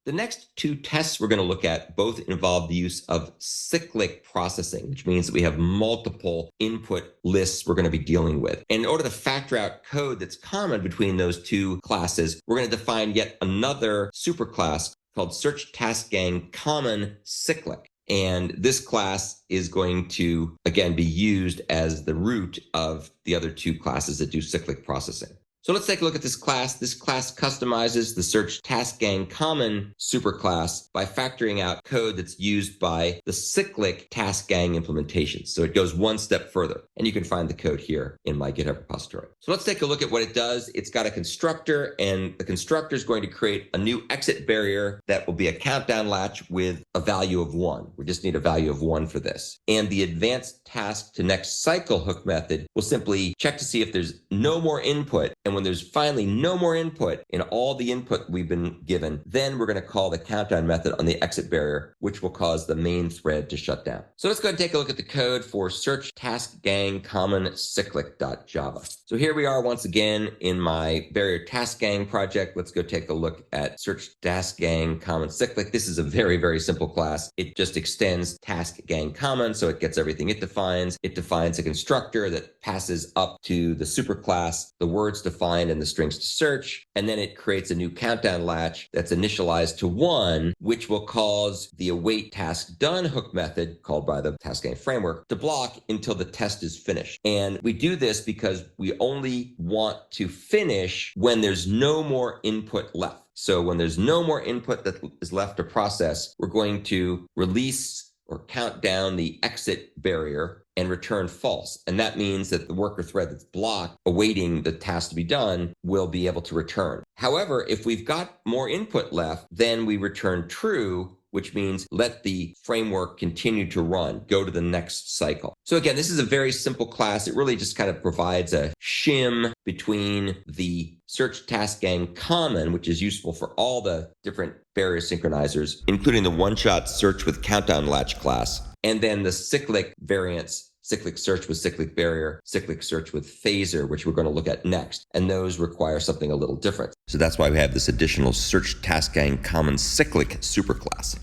The next two tests we're going to look at both involve the use of cyclic processing, which means that we have multiple input lists we're going to be dealing with. And in order to factor out code that's common between those two classes, we're going to define yet another superclass called SearchTaskGangCommonCyclic. And this class is going to, again, be used as the root of the other two classes that do cyclic processing. So let's take a look at this class. This class customizes the SearchTaskGangCommon superclass by factoring out code that's used by the cyclic TaskGang implementations. So it goes one step further, and you can find the code here in my GitHub repository. So let's take a look at what it does. It's got a constructor, and the constructor is going to create a new exit barrier that will be a countdown latch with a value of 1. We just need a value of 1 for this. And the advanced task to next cycle hook method will simply check to see if there's no more input. And when there's finally no more input in all the input we've been given, then we're going to call the countdown method on the exit barrier, which will cause the main thread to shut down. So let's go ahead and take a look at the code for SearchTaskGangCommonCyclic.java. So here we are once again in my barrier TaskGang project. Let's go take a look at SearchTaskGangCommonCyclic. This is a very, very simple class. It just extends TaskGangCommon, so it gets everything it defines. It defines a constructor that passes up to the superclass the words defined and the strings to search, and then it creates a new countdown latch that's initialized to 1, which will cause the await task done hook method called by the TaskGang framework to block until the test is finished. And we do this because we only want to finish when there's no more input left. So when there's no more input that is left to process, we're going to release or count down the exit barrier and return false. And that means that the worker thread that's blocked, awaiting the task to be done, will be able to return. However, if we've got more input left, then we return true, which means let the framework continue to run, go to the next cycle. So again, this is a very simple class. It really just kind of provides a shim between the SearchTaskGangCommon, which is useful for all the different barrier synchronizers, including the one-shot search with countdown latch class, and then the cyclic variants, cyclic search with cyclic barrier, cyclic search with phaser, which we're going to look at next. And those require something a little different. So that's why we have this additional SearchTaskGangCommonCyclic superclass.